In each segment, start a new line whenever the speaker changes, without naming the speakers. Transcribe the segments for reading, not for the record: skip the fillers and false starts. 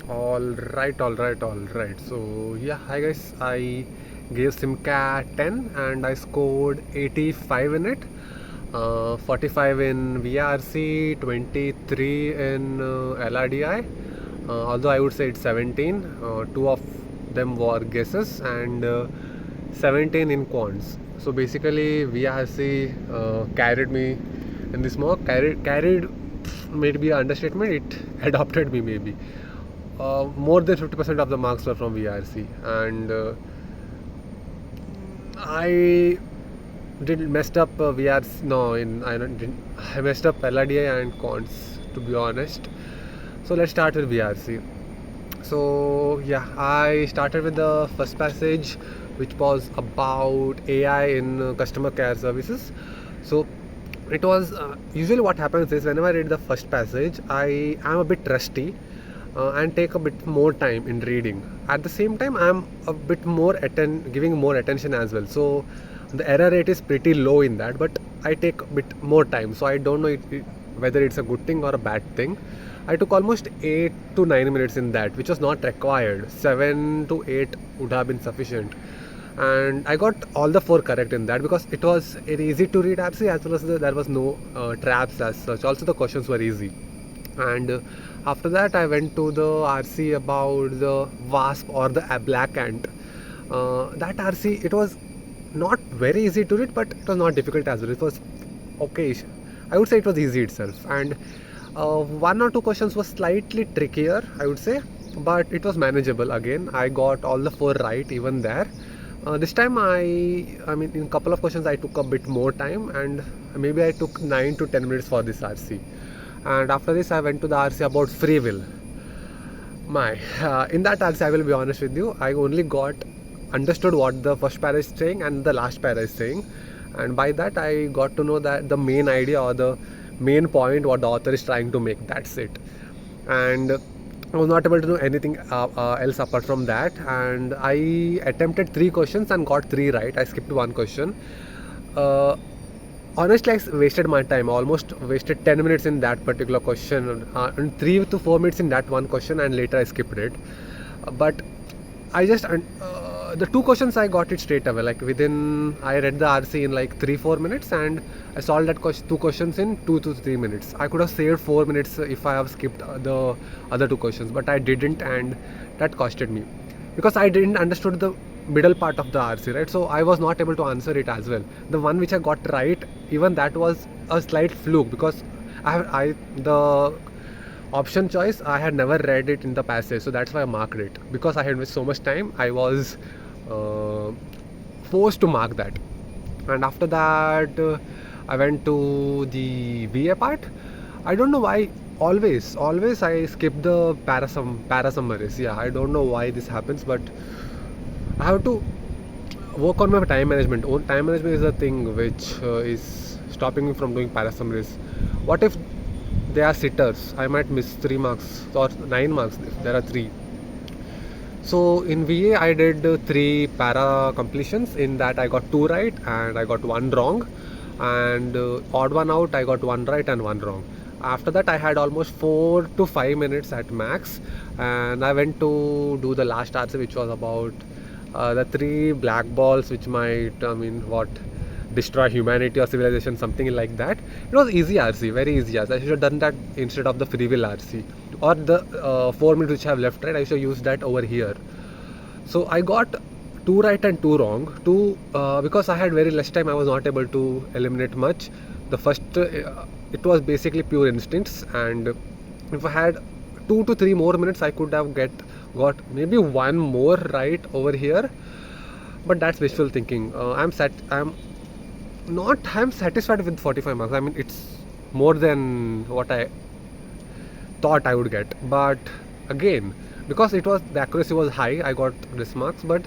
All right. So yeah, hi guys. I gave SimCAT-10 and I scored 85 in it, 45 in VARC, 23 in LRDI. Although I would say it's 17. Two of them were guesses and 17 in quants. So basically, VARC carried me in this mock. Carried may be an understatement. It adopted me maybe. More than 50% of the marks were from VRC, and I did messed up VRC. No, I messed up LRDI and cons, to be honest. So let's start with VRC. So yeah, I started with the first passage, which was about AI in customer care services. So it was usually what happens is whenever I read the first passage, I am a bit rusty and take a bit more time in reading. At the same time, I am a bit more giving more attention as well. So the error rate is pretty low in that, but I take a bit more time. So I don't know whether it's a good thing or a bad thing. I took almost 8 to 9 minutes in that, which was not required. 7 to 8 would have been sufficient. And I got all the 4 correct in that because it was an easy to read RC as well as there was no traps as such. Also, the questions were easy. And after that, I went to the RC about the wasp or the black ant. That RC, it was not very easy to read, but it was not difficult as well. It was okay. I would say it was easy itself. And one or two questions was slightly trickier, I would say, but it was manageable. Again, I got all the 4 right even there. This time I mean in a couple of questions I took a bit more time, and maybe I took 9 to 10 minutes for this RC. And after this I went to the RC about free will. In that RC, I will be honest with you, I only got understood what the first para is saying and the last para is saying, and by that I got to know that the main idea or the main point what the author is trying to make, that's it. And I was not able to know anything else apart from that, and I attempted 3 questions and got 3 right. I skipped 1 question. Honestly, I wasted my time, almost wasted 10 minutes in that particular question, and 3 to 4 minutes in that one question, and later I skipped it. But I just the 2 questions I got it straight away, like within, I read the RC in like 3-4 minutes, and I solved that 2 questions in 2 to 3 minutes. I could have saved 4 minutes if I have skipped the other 2 questions, but I didn't, and that costed me because I didn't understood the middle part of the RC, right? So I was not able to answer it as well. The one which I got right, even that was a slight fluke because the option choice I had never read it in the passage, so that's why I marked it. Because I had wasted so much time, I was forced to mark that. And after that, I went to the VA part. I don't know why. Always I skip the para summaries. Yeah, I don't know why this happens, but I have to work on my time management. Time management is the thing which is stopping me from doing para summaries. What if they are sitters? I might miss 3 marks or 9 marks if there are 3. So in VA I did 3 para completions. In that I got 2 right and I got 1 wrong, and odd one out I got 1 right and 1 wrong. After that I had almost 4 to 5 minutes at max, and I went to do the last RC, which was about the 3 black balls which might destroy humanity or civilization, something like that. It was easy RC, very easy RC. I should have done that instead of the free will RC, or the 4 minutes which I have left, right? I should use that over here. So I got 2 right and 2 wrong. Because I had very less time, I was not able to eliminate much. The first it was basically pure instincts, and if I had 2 to 3 more minutes, I could have got maybe 1 more right over here. But that's wishful thinking. I'm satisfied with 45 marks. I mean, it's more than what I thought I would get. But again, because the accuracy was high, I got this marks. But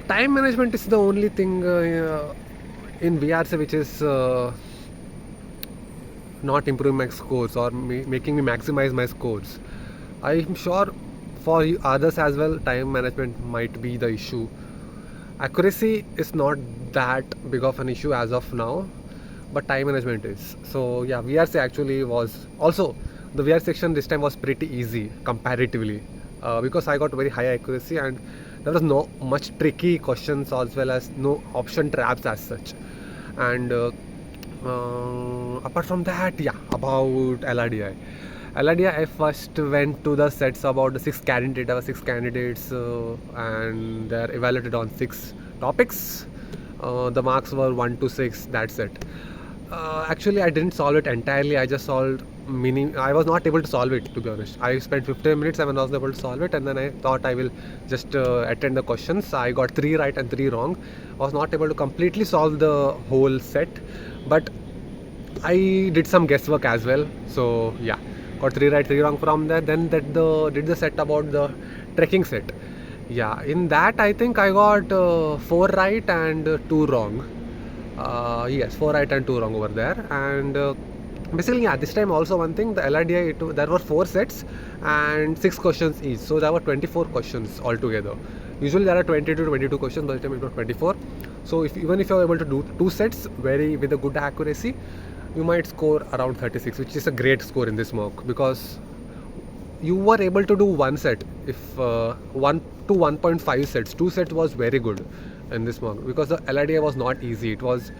time management is the only thing in VRC which is not improving my scores or making me maximize my scores. I'm sure for others as well, time management might be the issue. Accuracy is not that big of an issue as of now, but time management is. So yeah, VRC actually was also the VR section this time was pretty easy comparatively, because I got very high accuracy and there was no much tricky questions as well as no option traps as such. And apart from that, yeah, about LRDI. LRDI, I first went to the sets about the 6 candidates. There were 6 candidates, and they're evaluated on 6 topics. The marks were 1 to 6. That's it. Actually, I didn't solve it entirely. I just solved I was not able to solve it, to be honest. I spent 15 minutes and I was able to solve it, and then I thought I will just attend the questions. I got 3 right and 3 wrong. I was not able to completely solve the whole set, but I did some guesswork as well. So yeah, got 3 right, 3 wrong from there. Then did the set about the trekking set. Yeah, in that I think I got 4 right and 2 wrong. Yes, 4 right and 2 wrong over there. And basically, yeah, this time also one thing, the LRDI, there were 4 sets and 6 questions each. So there were 24 questions altogether. Usually there are 20 to 22 questions, but this time it was 24. So even if you're able to do 2 sets with a good accuracy, you might score around 36, which is a great score in this mock, because you were able to do 1 set. If 1 to 1.5 sets, 2 sets was very good in this mock, because the LRDI was not easy. It was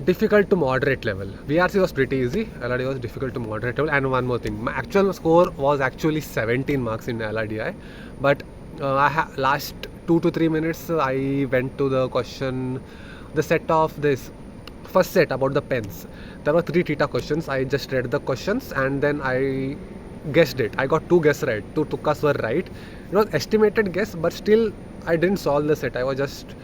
difficult to moderate level. VRC was pretty easy. LRDI was difficult to moderate level. And one more thing, my actual score was actually 17 marks in LRDI, but last 2 to 3 minutes I went to the set of this first set about the pens. There were 3 theta questions. I just read the questions and then I guessed it. I got 2 guess right. 2 tukas were right. It was estimated guess, but still I didn't solve the set. I was just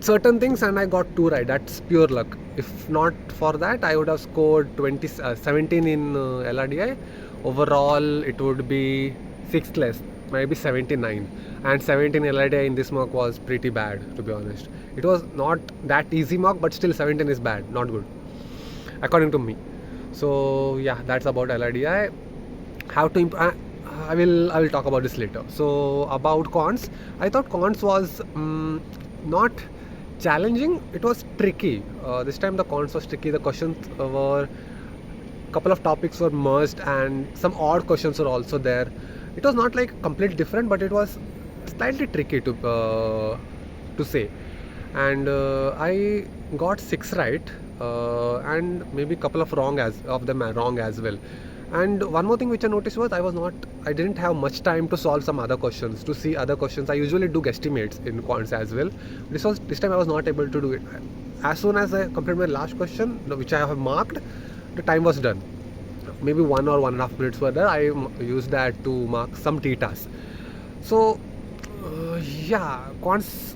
certain things and I got 2 right. That's pure luck. If not for that, I would have scored 17 in LRDI. Overall, it would be 6 less, maybe 79. And 17 LRDI in this mock was pretty bad, to be honest. It was not that easy mock, but still 17 is bad, not good, according to me. So yeah, that's about LRDI. How to I will talk about this later. So about cons, I thought cons was not challenging. It was tricky. This time the cons was tricky. The questions were, couple of topics were merged and some odd questions were also there. It was not like completely different, but it was slightly tricky to say. And I got 6 right, and maybe a couple of them are wrong as well. And one more thing which I noticed was I didn't have much time to solve some other questions, to see other questions. I usually do guesstimates in quants as well. This time I was not able to do it. As soon as I completed my last question, which I have marked, the time was done. Maybe 1 or 1.5 minutes were there. I used that to mark some thetas. So yeah, quants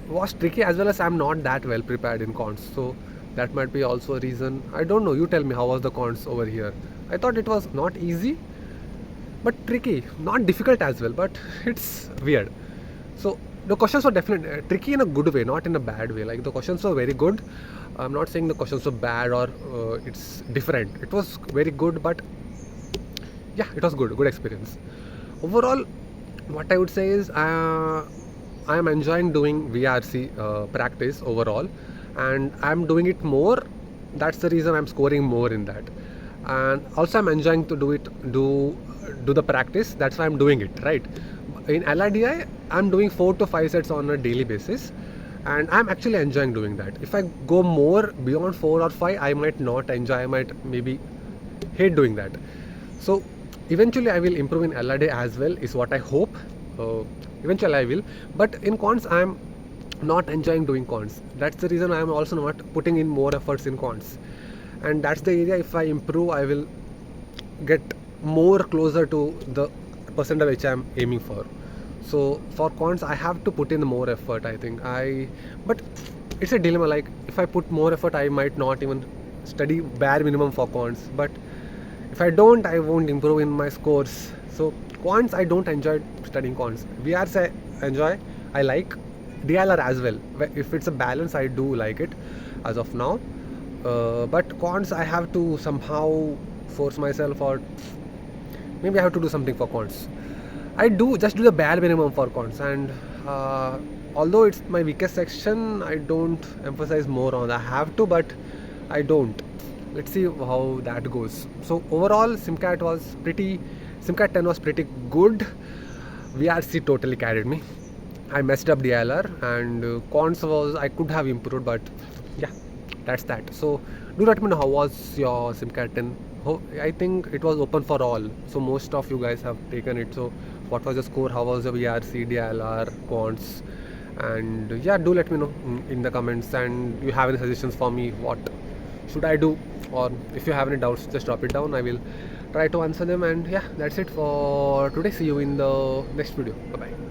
was tricky, as well as I'm not that well prepared in quants. So that might be also a reason. I don't know. You tell me, how was the quants over here? I thought it was not easy, but tricky. Not difficult as well, but it's weird. So the questions were definitely tricky in a good way, not in a bad way. Like, the questions were very good. I'm not saying the questions were bad or it's different. It was very good, but yeah, it was good experience. Overall, what I would say is I am enjoying doing VRC practice overall, and I'm doing it more. That's the reason I'm scoring more in that. And also I'm enjoying to do the practice. That's why I'm doing it, right? In LRDI, I'm doing 4 to 5 sets on a daily basis, and I'm actually enjoying doing that. If I go more beyond 4 or 5, I might not enjoy. I might maybe hate doing that. So eventually I will improve in LRDI as well, is what I hope. Eventually I will. But in quants, I'm not enjoying doing quants. That's the reason I'm also not putting in more efforts in quants. And that's the area, if I improve, I will get more closer to the percentile which I'm aiming for. So for quants, I have to put in more effort, I think. But it's a dilemma. Like, if I put more effort, I might not even study bare minimum for quants. But if I don't, I won't improve in my scores. So quants, I don't enjoy studying quants. VRs I enjoy, I like. DLR as well. If it's a balance, I do like it as of now. But quants, I have to somehow force myself, or maybe I have to do something for quants. I just do the bare minimum for quants, and although it's my weakest section, I don't emphasize more on. I have to, but I don't. let's see how that goes. So overall, SimCAT-10 was pretty good. VRC totally carried me. I messed up DLR, and cons was I could have improved, but yeah, that's that. So do let me know how was your SimCAT-10. I think it was open for all, so most of you guys have taken it. So what was the score? How was the VRC, DLR, cons? And yeah, do let me know in the comments. And you have any suggestions for me? What should I do? Or if you have any doubts, just drop it down. I will try to answer them. And yeah, that's it for today. See you in the next video. Bye bye.